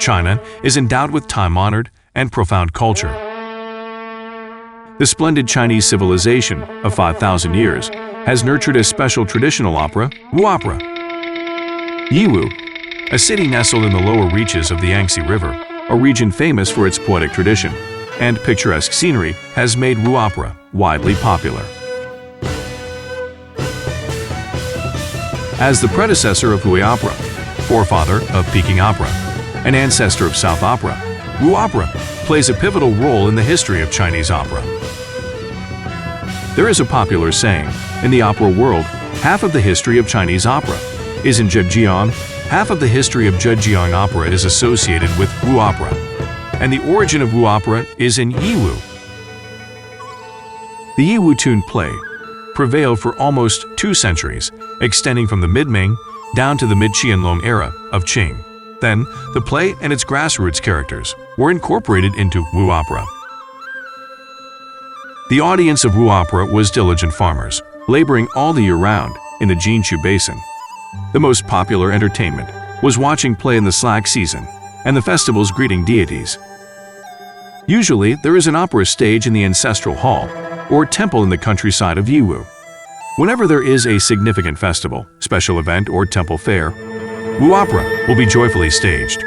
China is endowed with time-honored and profound culture. The splendid Chinese civilization of 5,000 years has nurtured a special traditional opera, Wu opera. Yiwu, a city nestled in the lower reaches of the Yangtze River, a region famous for its poetic tradition and picturesque scenery, has made Wu opera widely popular. As the predecessor of Hui opera, forefather of Peking opera, and ancestor of South opera, Wu opera plays a pivotal role in the history of Chinese opera. There is a popular saying, in the opera world, half of the history of Chinese opera is in Zhejiang, half of the history of Zhejiang opera is associated with Wu opera, and the origin of Wu opera is in Yiwu. The Yiwu tune play prevailed for almost 2 centuries, extending from the mid-Ming down to the mid-Qianlong era of Qing. Then, the play and its grassroots characters were incorporated into Wu opera. The audience of Wu opera was diligent farmers, laboring all the year round in the Jinchu Basin. The most popular entertainment was watching play in the slack season and the festivals greeting deities. Usually, there is an opera stage in the ancestral hall or temple in the countryside of Yiwu. Whenever there is a significant festival, special event, or temple fair, Wu opera will be joyfully staged.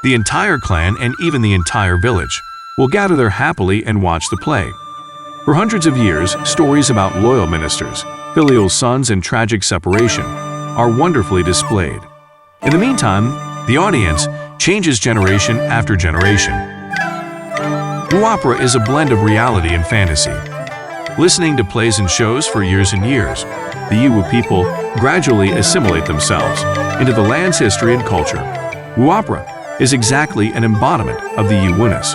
The entire clan and even the entire village will gather there happily and watch the play. For hundreds of years, stories about loyal ministers, filial sons, and tragic separation are wonderfully displayed. In the meantime, the audience changes generation after generation. Wu opera is a blend of reality and fantasy. Listening to plays and shows for years and years, the Yiwu people gradually assimilate themselves into the land's history and culture. Wu opera is exactly an embodiment of the Yiwu-ness.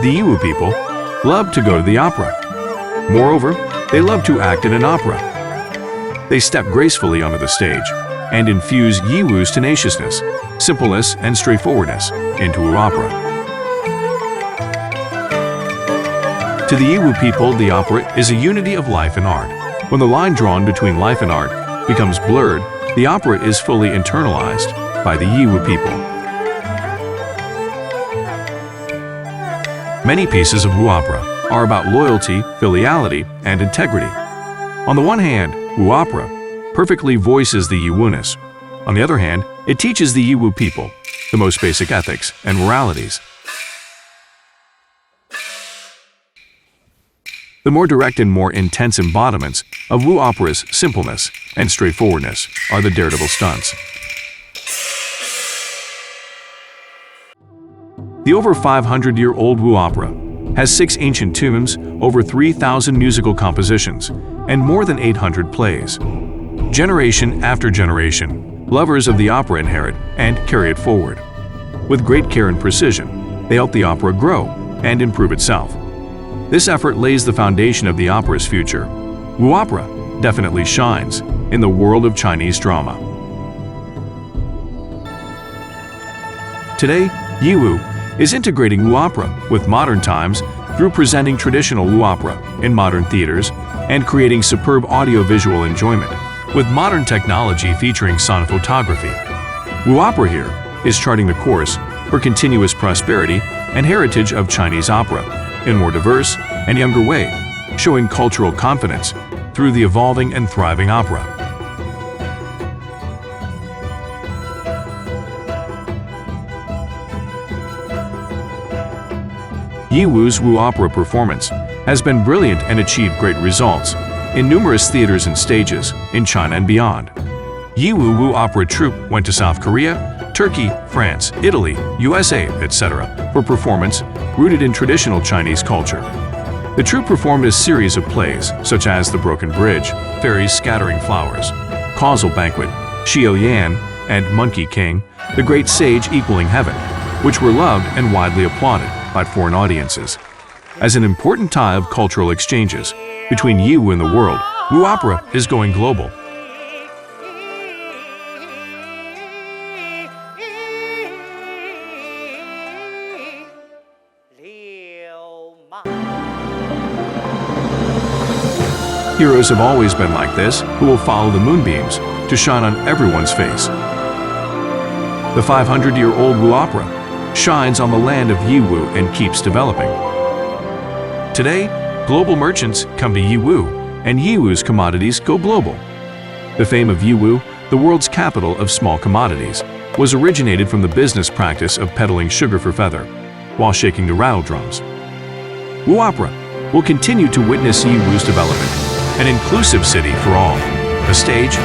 The Yiwu people love to go to the opera. Moreover, they love to act in an opera. They step gracefully onto the stage and infuse Yiwu's tenaciousness, simpleness, and straightforwardness into Wu opera. To the Yiwu people, the opera is a unity of life and art. When the line drawn between life and art becomes blurred, the opera is fully internalized by the Yiwu people. Many pieces of Wu opera are about loyalty, filiality, and integrity. On the one hand, Wu opera perfectly voices the Yiwu-ness. On the other hand, it teaches the Yiwu people the most basic ethics and moralities. The more direct and more intense embodiments of Wu opera's simpleness and straightforwardness are the daredevil stunts. The over 500-year-old Wu opera has 6 ancient tombs, over 3,000 musical compositions, and more than 800 plays. Generation after generation, lovers of the opera inherit and carry it forward. With great care and precision, they help the opera grow and improve itself. This effort lays the foundation of the opera's future. Wu opera definitely shines in the world of Chinese drama. Today, Yiwu is integrating Wu opera with modern times through presenting traditional Wu opera in modern theaters and creating superb audio-visual enjoyment with modern technology featuring sonophotography. Wu opera here is charting the course for continuous prosperity and heritage of Chinese opera in a more diverse and younger way, showing cultural confidence through the evolving and thriving opera. Yiwu's Wu opera performance has been brilliant and achieved great results in numerous theaters and stages in China and beyond. Yiwu Wu opera troupe went to South Korea, Turkey, France, Italy, USA, etc. for performance rooted in traditional Chinese culture. The troupe performed a series of plays such as The Broken Bridge, Fairies Scattering Flowers, Causal Banquet, Xiao Yan, and Monkey King, The Great Sage Equaling Heaven, which were loved and widely applauded by foreign audiences. As an important tie of cultural exchanges between Yiwu and the world, Wu opera is going global. Heroes have always been like this, who will follow the moonbeams to shine on everyone's face. The 500-year-old Wu opera shines on the land of Yiwu and keeps developing. Today, global merchants come to Yiwu, and Yiwu's commodities go global. The fame of Yiwu, the world's capital of small commodities, was originated from the business practice of peddling sugar for feather, while shaking the rattle drums. Wu opera will continue to witness Yiwu's development, an inclusive city for all, a stage